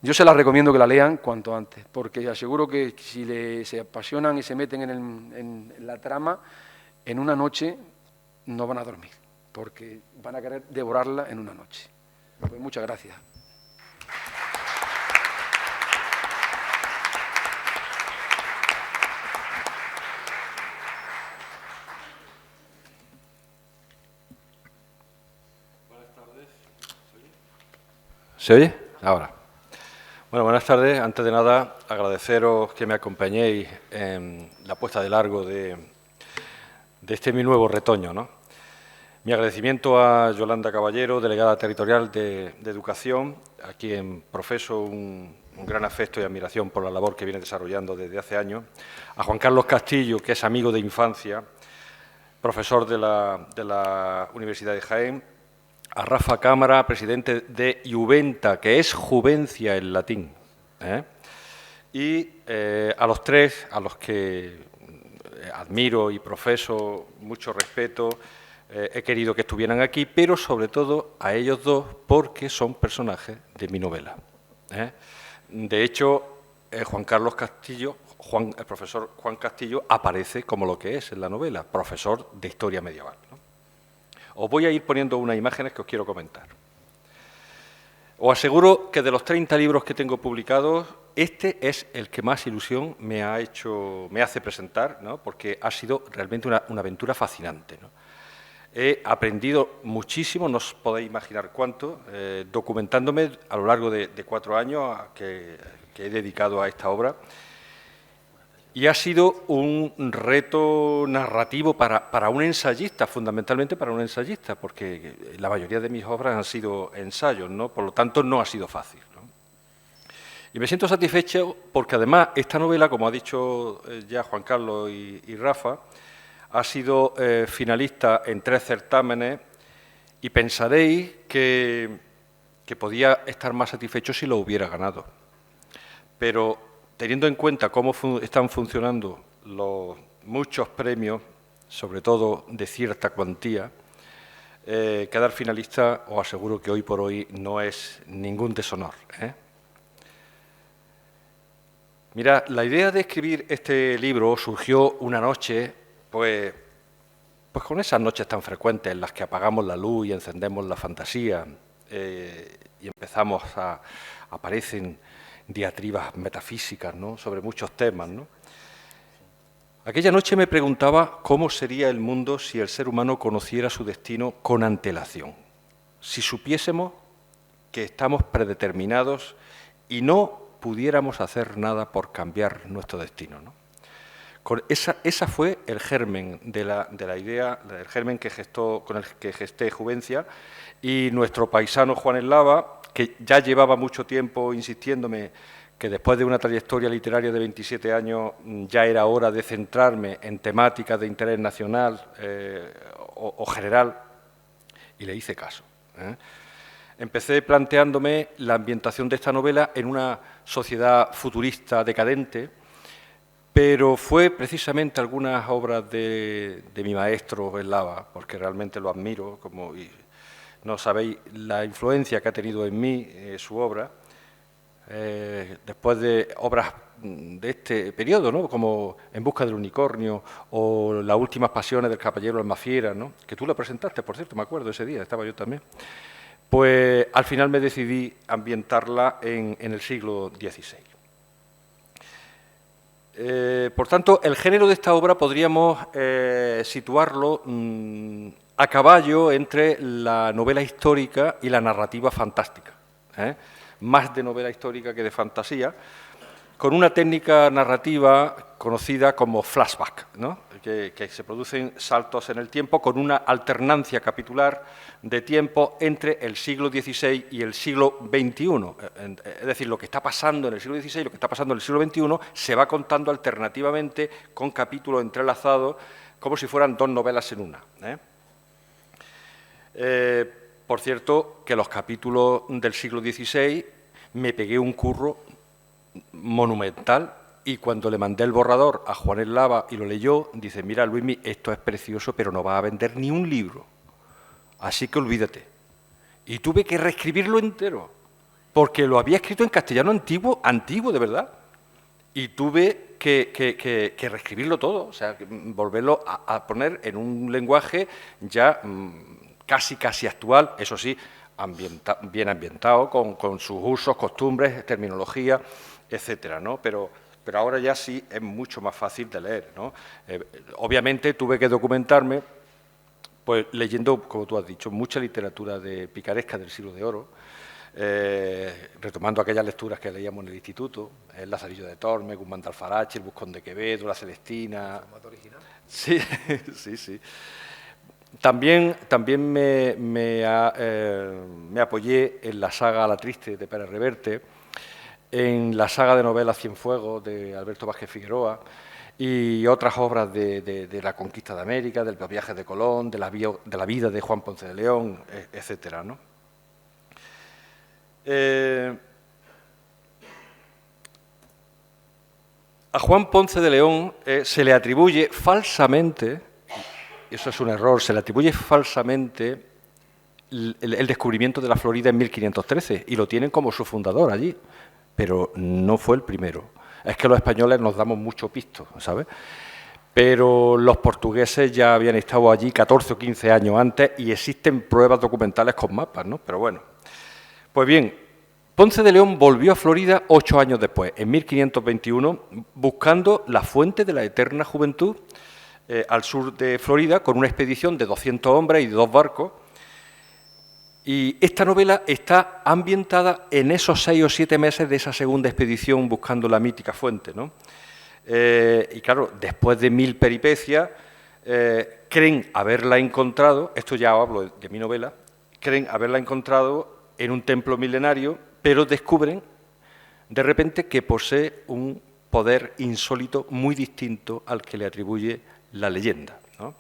Yo se las recomiendo que la lean cuanto antes, porque aseguro que si se apasionan y se meten en la trama, en una noche no van a dormir, porque van a querer devorarla en una noche. Pues muchas gracias. Buenas tardes. ¿Se oye? Ahora. Bueno, buenas tardes. Antes de nada, agradeceros que me acompañéis en la puesta de largo de este mi nuevo retoño, ¿no? Mi agradecimiento a Yolanda Caballero, delegada territorial de Educación, a quien profeso un gran afecto y admiración por la labor que viene desarrollando desde hace años, a Juan Carlos Castillo, que es amigo de infancia, profesor de la Universidad de Jaén, a Rafa Cámara, presidente de Juventa, que es Juvencia en latín, y a los tres, a los que admiro y profeso mucho respeto, he querido que estuvieran aquí, pero sobre todo a ellos dos porque son personajes de mi novela. De hecho, Juan Carlos Castillo, el profesor Juan Castillo, aparece como lo que es en la novela, profesor de historia medieval, ¿no? Os voy a ir poniendo unas imágenes que os quiero comentar. Os aseguro que de los 30 libros que tengo publicados, este es el que más ilusión me hace presentar, ¿no? Porque ha sido realmente una aventura fascinante, ¿no? He aprendido muchísimo, no os podéis imaginar cuánto, documentándome a lo largo de 4 años que he dedicado a esta obra. Y ha sido un reto narrativo para un ensayista, fundamentalmente para un ensayista, porque la mayoría de mis obras han sido ensayos, ¿no? Por lo tanto, no ha sido fácil, ¿no? Y me siento satisfecho porque, además, esta novela, como ha dicho ya Juan Carlos y Rafa, ha sido finalista en 3 certámenes y pensaréis que podía estar más satisfecho si lo hubiera ganado. Pero teniendo en cuenta cómo están funcionando los muchos premios, sobre todo de cierta cuantía, quedar finalista, os aseguro que hoy por hoy no es ningún deshonor, ¿eh? Mira, la idea de escribir este libro surgió una noche, pues con esas noches tan frecuentes en las que apagamos la luz y encendemos la fantasía y empezamos aparecen diatribas metafísicas, ¿no?, sobre muchos temas, ¿no? Aquella noche me preguntaba cómo sería el mundo si el ser humano conociera su destino con antelación, si supiésemos que estamos predeterminados y no pudiéramos hacer nada por cambiar nuestro destino, ¿no? Esa fue el germen de la idea, el germen con el que gesté Juvencia, y nuestro paisano Juan Eslava, que ya llevaba mucho tiempo insistiéndome que después de una trayectoria literaria de 27 años ya era hora de centrarme en temáticas de interés nacional o general, y le hice caso, ¿eh? Empecé planteándome la ambientación de esta novela en una sociedad futurista decadente, pero fue precisamente algunas obras de mi maestro Eslava, porque realmente lo admiro, y no sabéis la influencia que ha tenido en mí su obra, después de obras de este periodo, ¿no?, como En busca del unicornio o Las últimas pasiones del caballero Almafiera, ¿no?, que tú la presentaste, por cierto, me acuerdo ese día, estaba yo también. Pues al final me decidí ambientarla en el siglo XVI. Por tanto, el género de esta obra podríamos situarlo a caballo entre la novela histórica y la narrativa fantástica, ¿eh? Más de novela histórica que de fantasía, con una técnica narrativa conocida como flashback, ¿no?, que se producen saltos en el tiempo con una alternancia capitular de tiempo entre el siglo XVI y el siglo XXI. Es decir, lo que está pasando en el siglo XVI y lo que está pasando en el siglo XXI se va contando alternativamente con capítulos entrelazados como si fueran dos novelas en una, ¿eh? Por cierto, que los capítulos del siglo XVI me pegué un curro monumental, y cuando le mandé el borrador a Juan Eslava y lo leyó, dice: mira, Luismi, esto es precioso, pero no va a vender ni un libro, así que olvídate. Y tuve que reescribirlo entero, porque lo había escrito en castellano antiguo de verdad, y tuve que reescribirlo todo, o sea, volverlo a poner en un lenguaje ya casi actual, eso sí, bien ambientado, con sus usos, costumbres, terminología, etcétera, ¿no? Pero ahora ya sí es mucho más fácil de leer, ¿no? Obviamente tuve que documentarme, pues leyendo, como tú has dicho, mucha literatura picaresca del siglo de oro, retomando aquellas lecturas que leíamos en el instituto, El Lazarillo de Tormes, Guzmán de Alfarache, El Buscón de Quevedo, La Celestina. Sí, sí. También me apoyé en la saga La Triste de Pérez Reverte, en la saga de novelas Cienfuegos de Alberto Vázquez Figueroa y otras obras de la conquista de América, del viaje de Colón, de la vida de Juan Ponce de León, etcétera, ¿no? A Juan Ponce de León se le atribuye falsamente, eso es un error, se le atribuye falsamente el descubrimiento de la Florida en 1513 y lo tienen como su fundador allí, pero no fue el primero. Es que los españoles nos damos mucho pisto, ¿sabes? Pero los portugueses ya habían estado allí 14 o 15 años antes y existen pruebas documentales con mapas, ¿no? Pero bueno, pues bien, Ponce de León volvió a Florida 8 años después, en 1521, buscando la fuente de la eterna juventud al sur de Florida, con una expedición de 200 hombres y de 2 barcos. Y esta novela está ambientada en esos 6 o 7 meses de esa segunda expedición buscando la mítica fuente, ¿no? Y claro, después de 1000 peripecias, creen haberla encontrado, esto ya hablo de mi novela, creen haberla encontrado en un templo milenario, pero descubren de repente que posee un poder insólito muy distinto al que le atribuye la leyenda, ¿no?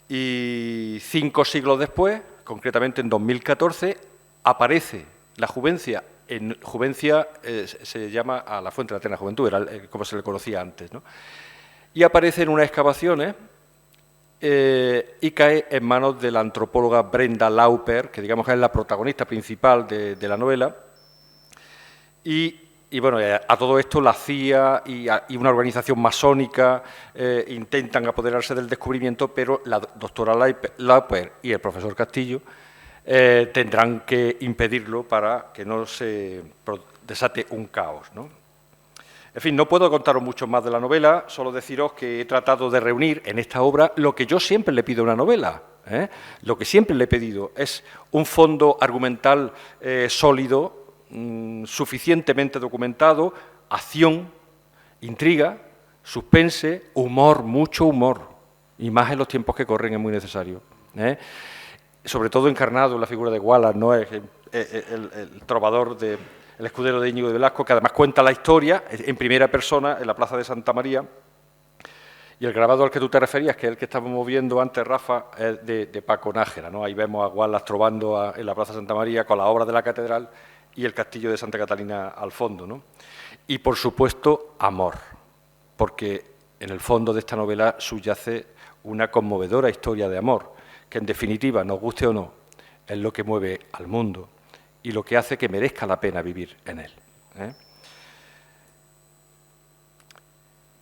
Y 5 siglos después, concretamente en 2014, aparece la Juvencia. En Juvencia se llama a la Fuente de la Eterna Juventud, era como se le conocía antes, ¿no? Y aparece en unas excavaciones y cae en manos de la antropóloga Brenda Lauper, que digamos que es la protagonista principal de la novela. Y bueno, a todo esto la CIA y una organización masónica intentan apoderarse del descubrimiento, pero la doctora Lauper y el profesor Castillo tendrán que impedirlo para que no se desate un caos, ¿no? En fin, no puedo contaros mucho más de la novela, solo deciros que he tratado de reunir en esta obra lo que yo siempre le pido a una novela. Lo que siempre le he pedido es un fondo argumental sólido, suficientemente documentado, acción, intriga, suspense, humor, mucho humor, y más en los tiempos que corren es muy necesario. Sobre todo encarnado en la figura de Wallace, ¿no? El trovador, el escudero de Íñigo de Velasco, que además cuenta la historia en primera persona en la Plaza de Santa María. Y el grabado al que tú te referías, que es el que estábamos viendo antes, Rafa, es de Paco Nájera, ¿no? Ahí vemos a Wallace trovando en la Plaza de Santa María con la obra de la catedral y el castillo de Santa Catalina al fondo, ¿no? Y, por supuesto, amor, porque en el fondo de esta novela subyace una conmovedora historia de amor, que en definitiva, nos guste o no, es lo que mueve al mundo y lo que hace que merezca la pena vivir en él.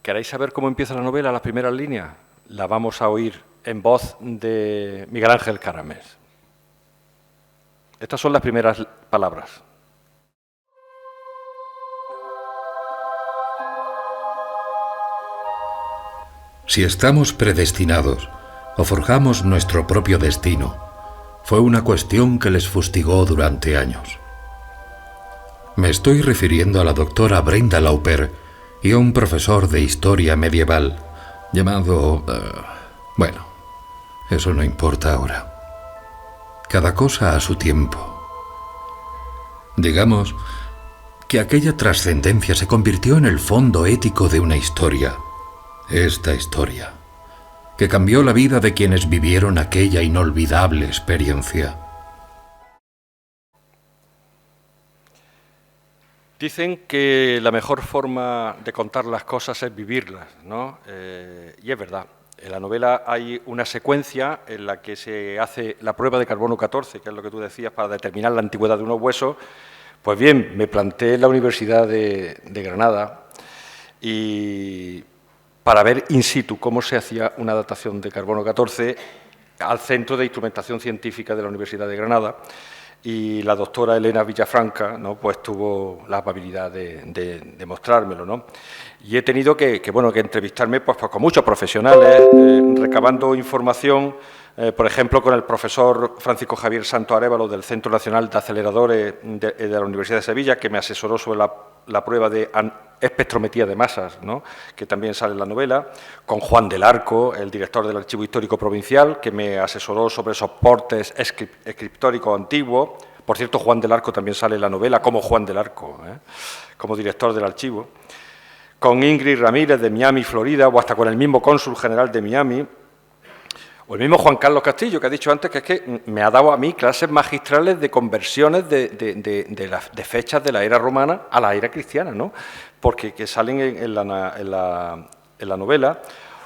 ¿Queréis saber cómo empieza la novela, las primeras líneas? La vamos a oír en voz de Miguel Ángel Caramés. Estas son las primeras palabras. Si estamos predestinados o forjamos nuestro propio destino, fue una cuestión que les fustigó durante años. Me estoy refiriendo a la doctora Brenda Lauper y a un profesor de historia medieval llamado... bueno, eso no importa ahora. Cada cosa a su tiempo. Digamos que aquella trascendencia se convirtió en el fondo ético de una historia. Esta historia, que cambió la vida de quienes vivieron aquella inolvidable experiencia. Dicen que la mejor forma de contar las cosas es vivirlas, ¿no? Y es verdad. En la novela hay una secuencia en la que se hace la prueba de carbono 14, que es lo que tú decías, para determinar la antigüedad de unos huesos. Pues bien, me planté en la Universidad de Granada y para ver in situ cómo se hacía una datación de carbono 14 al Centro de Instrumentación Científica de la Universidad de Granada, y la doctora Elena Villafranca, ¿no?, pues tuvo la amabilidad de mostrármelo, ¿no? Y he tenido que entrevistarme pues con muchos profesionales, recabando información, por ejemplo, con el profesor Francisco Javier Santo Arévalo del Centro Nacional de Aceleradores de la Universidad de Sevilla, que me asesoró sobre la prueba de espectrometría de masas, ¿no?, que también sale en la novela, con Juan del Arco, el director del Archivo Histórico Provincial, que me asesoró sobre soportes escriptóricos antiguos. Por cierto, Juan del Arco también sale en la novela como Juan del Arco, como director del archivo. Con Ingrid Ramírez de Miami, Florida, o hasta con el mismo cónsul general de Miami, o el mismo Juan Carlos Castillo, que ha dicho antes que es que me ha dado a mí clases magistrales de conversiones de fechas de la era romana a la era cristiana, ¿no?, porque que salen en la novela.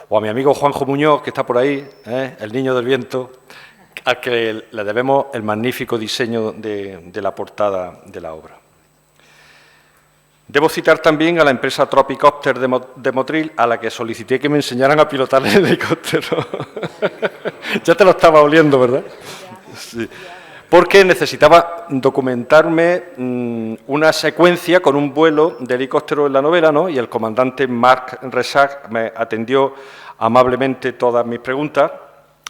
O a mi amigo Juanjo Muñoz, que está por ahí, el niño del viento, al que le debemos el magnífico diseño de la portada de la obra. Debo citar también a la empresa Tropicopter de Motril, a la que solicité que me enseñaran a pilotar el helicóptero. Ya te lo estaba oliendo, ¿verdad? Sí. Porque necesitaba documentarme una secuencia con un vuelo de helicóptero en la novela, ¿no? Y el comandante Marc Ressac me atendió amablemente todas mis preguntas.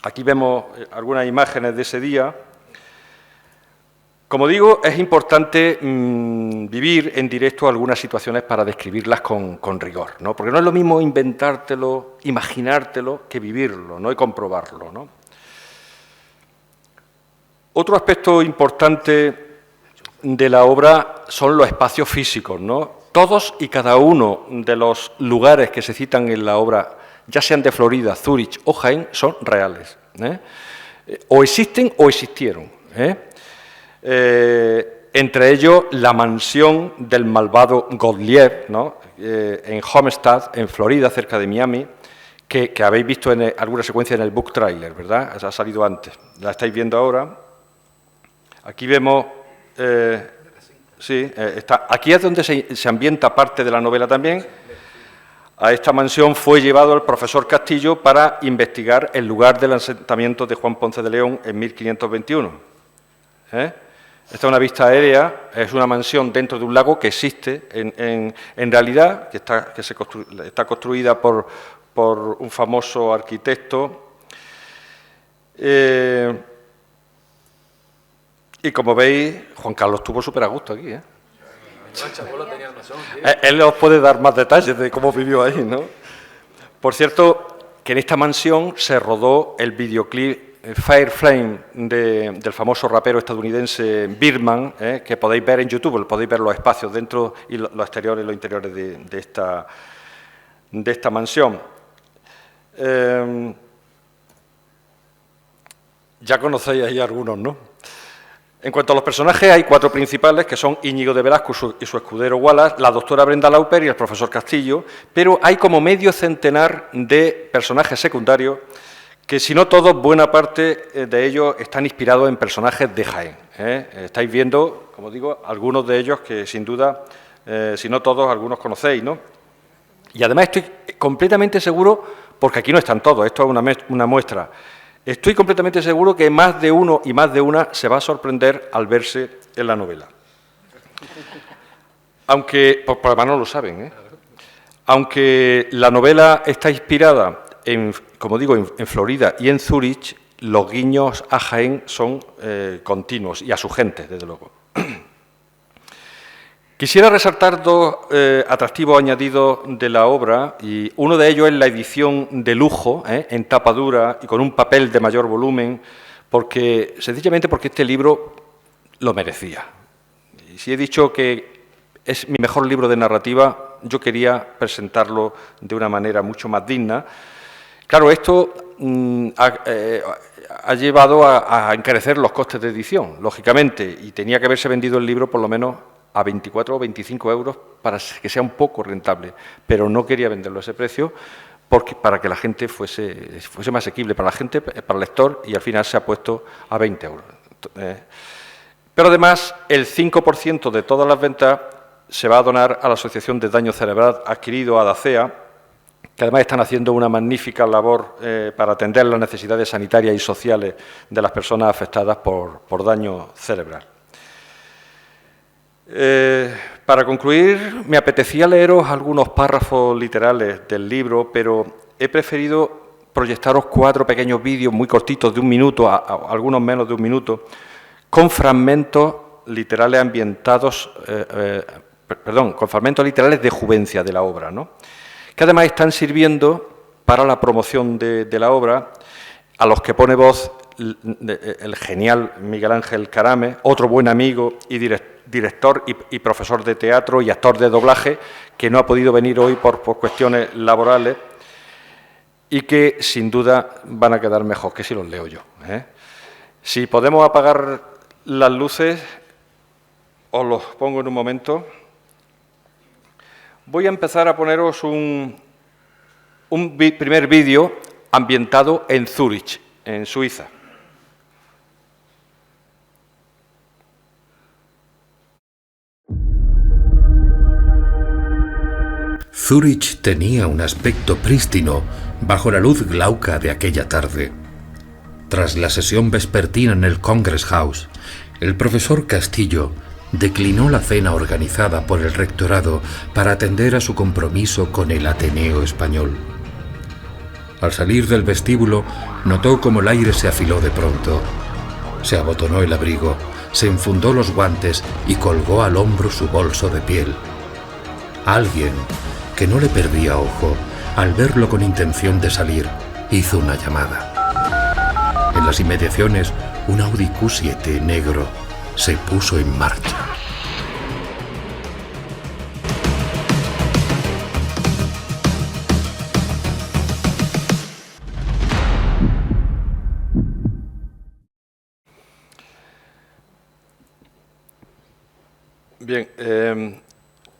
Aquí vemos algunas imágenes de ese día. Como digo, es importante vivir en directo algunas situaciones para describirlas con rigor, ¿no? Porque no es lo mismo inventártelo, imaginártelo, que vivirlo, ¿no?, y comprobarlo, ¿no? Otro aspecto importante de la obra son los espacios físicos, ¿no? Todos y cada uno de los lugares que se citan en la obra, ya sean de Florida, Zúrich o Jaén, son reales, o existen o existieron. Entre ellos, la mansión del malvado Gottlieb, ¿no? En Homestead, en Florida, cerca de Miami, que habéis visto en alguna secuencia en el book trailer, ¿verdad? Ha salido antes. La estáis viendo ahora. Aquí vemos... aquí es donde se ambienta parte de la novela también. A esta mansión fue llevado el profesor Castillo para investigar el lugar del asentamiento de Juan Ponce de León en 1521. Esta es una vista aérea, es una mansión dentro de un lago que existe en realidad, que está construida por un famoso arquitecto. Y como veis, Juan Carlos estuvo súper a gusto aquí. Él os puede dar más detalles de cómo vivió ahí, ¿no? Por cierto, que en esta mansión se rodó el videoclip Fire Flame del famoso rapero estadounidense Birdman, que podéis ver en YouTube, podéis ver los espacios dentro y los exteriores y los interiores de esta mansión. Ya conocéis ahí algunos, ¿no? En cuanto a los personajes, hay 4 principales, que son Íñigo de Velasco y su escudero Wallace, la doctora Brenda Lauper y el profesor Castillo, pero hay como medio centenar de personajes secundarios que, si no todos, buena parte de ellos están inspirados en personajes de Jaén. Estáis viendo, como digo, algunos de ellos que, sin duda, si no todos, algunos conocéis, ¿no? Y además estoy completamente seguro, porque aquí no están todos, esto es una muestra. Estoy completamente seguro que más de uno y más de una se va a sorprender al verse en la novela. Aunque, por además no lo saben, aunque la novela está inspirada, como digo, en Florida y en Zúrich, los guiños a Jaén son continuos, y a su gente, desde luego. Quisiera resaltar 2 atractivos añadidos de la obra, y uno de ellos es la edición de lujo, en tapa dura y con un papel de mayor volumen, sencillamente porque este libro lo merecía. Y si he dicho que es mi mejor libro de narrativa, yo quería presentarlo de una manera mucho más digna. Claro, esto ha llevado a encarecer los costes de edición, lógicamente, y tenía que haberse vendido el libro por lo menos a 24 o 25 euros para que sea un poco rentable, pero no quería venderlo a ese precio para que la gente fuese más asequible para la gente, para el lector, y al final se ha puesto a 20 euros. Pero además, el 5% de todas las ventas se va a donar a la Asociación de Daño Cerebral Adquirido, ADACEA, que además están haciendo una magnífica labor para atender las necesidades sanitarias y sociales de las personas afectadas por daño cerebral. Para concluir, me apetecía leeros algunos párrafos literales del libro, pero he preferido proyectaros 4 pequeños vídeos muy cortitos, de 1 minuto, algunos menos de 1 minuto, con fragmentos literales con fragmentos literales de juvencia de la obra, ¿no? Que además están sirviendo para la promoción de la obra, a los que pone voz el genial Miguel Ángel Carame, otro buen amigo y director y profesor de teatro y actor de doblaje, que no ha podido venir hoy por cuestiones laborales, y que sin duda van a quedar mejor que si los leo yo. Si podemos apagar las luces, os los pongo en un momento. Voy a empezar a poneros un primer vídeo ambientado en Zúrich, en Suiza. Zúrich tenía un aspecto prístino bajo la luz glauca de aquella tarde. Tras la sesión vespertina en el Congress House, el profesor Castillo declinó la cena organizada por el rectorado para atender a su compromiso con el Ateneo Español. Al salir del vestíbulo, notó cómo el aire se afiló de pronto. Se abotonó el abrigo, se enfundó los guantes y colgó al hombro su bolso de piel. Alguien, que no le perdía ojo, al verlo con intención de salir, hizo una llamada. En las inmediaciones, un Audi Q7 negro se puso en marcha. Bien,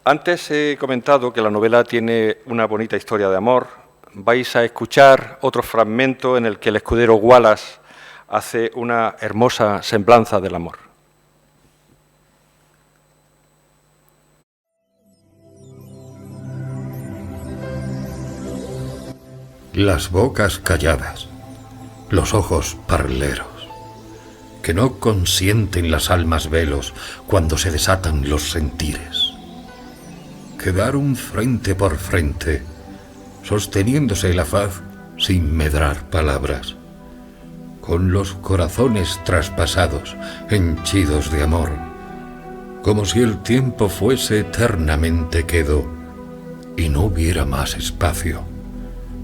antes he comentado que la novela tiene una bonita historia de amor. Vais a escuchar otro fragmento en el que el escudero Wallace hace una hermosa semblanza del amor. Las bocas calladas, los ojos parleros, que no consienten las almas velos cuando se desatan los sentires. Quedaron frente por frente, sosteniéndose la faz sin medrar palabras, con los corazones traspasados, henchidos de amor, como si el tiempo fuese eternamente quedo y no hubiera más espacio,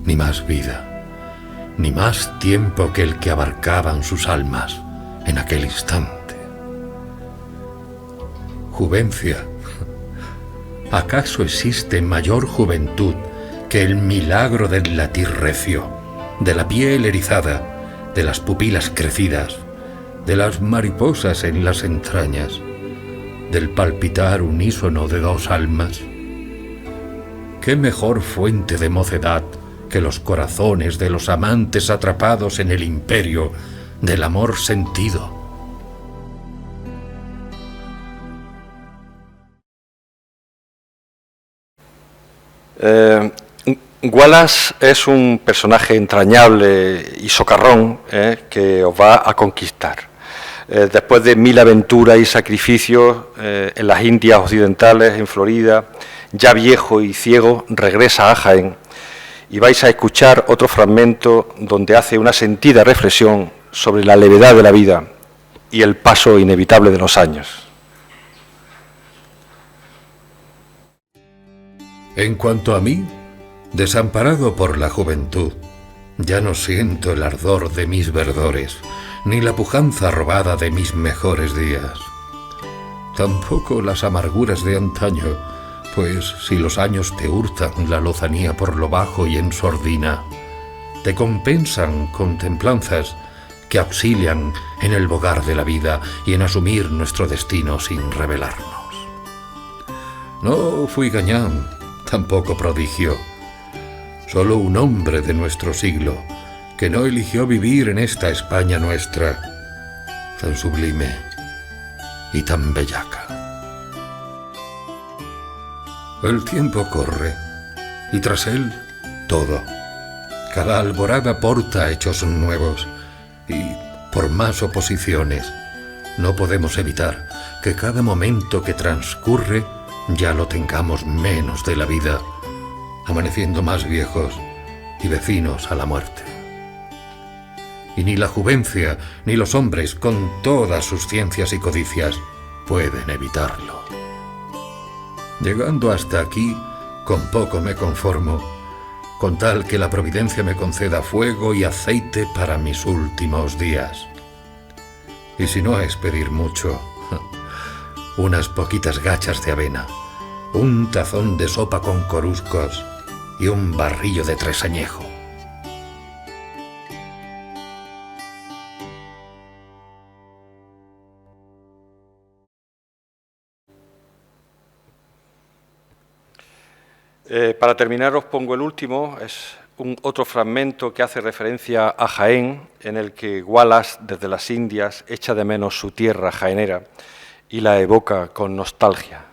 ni más vida, ni más tiempo que el que abarcaban sus almas en aquel instante. Juvencia, ¿acaso existe mayor juventud que el milagro del latir recio, de la piel erizada, de las pupilas crecidas, de las mariposas en las entrañas, del palpitar unísono de dos almas? ¿Qué mejor fuente de mocedad que los corazones de los amantes atrapados en el imperio del amor sentido? Wallace es un personaje entrañable y socarrón que os va a conquistar. Después de 1000 aventuras y sacrificios en las Indias occidentales, en Florida, ya viejo y ciego, regresa a Jaén y vais a escuchar otro fragmento donde hace una sentida reflexión sobre la levedad de la vida y el paso inevitable de los años. En cuanto a mí, desamparado por la juventud, ya no siento el ardor de mis verdores, ni la pujanza robada de mis mejores días. Tampoco las amarguras de antaño, pues si los años te hurtan la lozanía por lo bajo y en sordina, te compensan con templanzas que auxilian en el bogar de la vida y en asumir nuestro destino sin rebelarnos. No fui gañán, tampoco prodigio, solo un hombre de nuestro siglo que no eligió vivir en esta España nuestra, tan sublime y tan bellaca. El tiempo corre, y tras él, todo. Cada alborada porta hechos nuevos, y, por más oposiciones, no podemos evitar que cada momento que transcurre ya lo tengamos menos de la vida, amaneciendo más viejos y vecinos a la muerte. Y ni la juvencia, ni los hombres, con todas sus ciencias y codicias, pueden evitarlo. Llegando hasta aquí, con poco me conformo, con tal que la providencia me conceda fuego y aceite para mis últimos días. Y si no es pedir mucho, unas poquitas gachas de avena, un tazón de sopa con coruscos y un barrillo de 3 añejo. Para terminar os pongo el último, es otro fragmento que hace referencia a Jaén, en el que Wallace, desde las Indias, echa de menos su tierra jaenera y la evoca con nostalgia.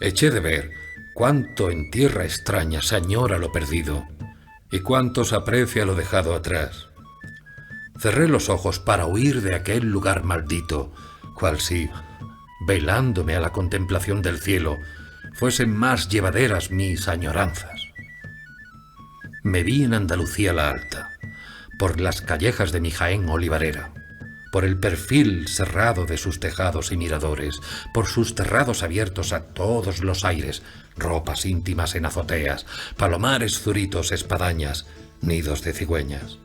Eché de ver cuánto en tierra extraña se añora lo perdido y cuánto se aprecia lo dejado atrás. Cerré los ojos para huir de aquel lugar maldito, cual si, velándome a la contemplación del cielo, fuesen más llevaderas mis añoranzas. Me vi en Andalucía la Alta, por las callejas de mi Jaén olivarera, por el perfil cerrado de sus tejados y miradores, por sus terrados abiertos a todos los aires, ropas íntimas en azoteas, palomares, zuritos, espadañas, nidos de cigüeñas,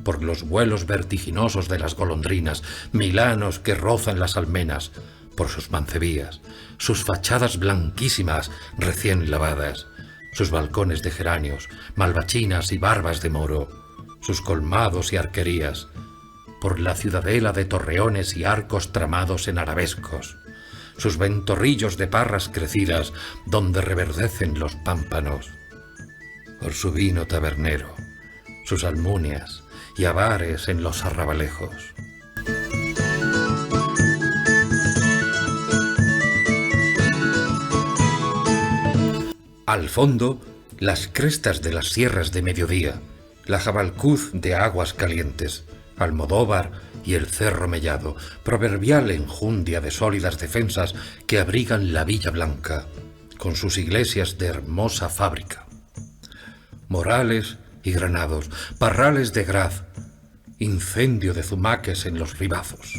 por los vuelos vertiginosos de las golondrinas, milanos que rozan las almenas, por sus mancebías, sus fachadas blanquísimas recién lavadas, sus balcones de geranios, malvachinas y barbas de moro, sus colmados y arquerías, por la ciudadela de torreones y arcos tramados en arabescos, sus ventorrillos de parras crecidas donde reverdecen los pámpanos, por su vino tabernero, sus almunias y avares en los arrabalejos. Al fondo, las crestas de las sierras de Mediodía, la Jabalcuz de Aguas Calientes, Almodóvar y el Cerro Mellado, proverbial enjundia de sólidas defensas que abrigan la Villa Blanca, con sus iglesias de hermosa fábrica. Morales y granados, parrales de graz, incendio de zumaques en los ribazos,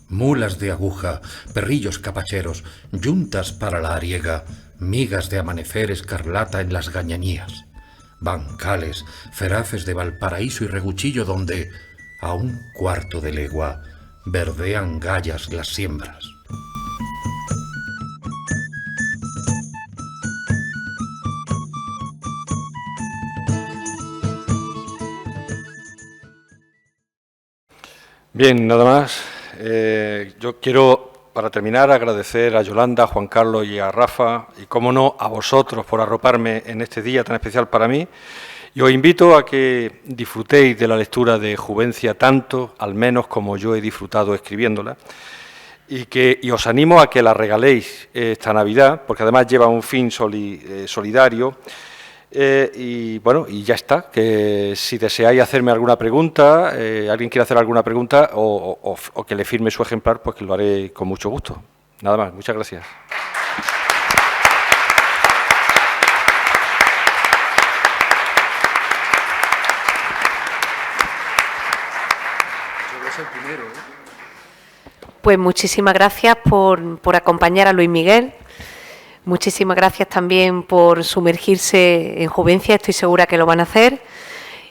mulas de aguja, perrillos capacheros, yuntas para la ariega, migas de amanecer escarlata en las gañanías, bancales, feraces de Valparaíso y Reguchillo donde, a un cuarto de legua, verdean gallas las siembras. Bien, nada más. Yo quiero, para terminar, agradecer a Yolanda, a Juan Carlos y a Rafa, y cómo no, a vosotros por arroparme en este día tan especial para mí. Y os invito a que disfrutéis de la lectura de Juvencia tanto, al menos como yo he disfrutado escribiéndola, y os animo a que la regaléis esta Navidad, porque además lleva un fin solidario. Y bueno, y ya está, que si deseáis hacerme alguna pregunta, alguien quiere hacer alguna pregunta o que le firme su ejemplar, pues que lo haré con mucho gusto. Nada más, muchas gracias. Pues muchísimas gracias por acompañar a Luis Miguel. Muchísimas gracias también por sumergirse en Juvencia, estoy segura que lo van a hacer.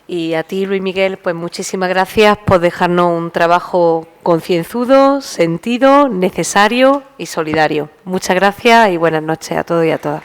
Y a ti, Luis Miguel, pues muchísimas gracias por dejarnos un trabajo concienzudo, sentido, necesario y solidario. Muchas gracias y buenas noches a todos y a todas.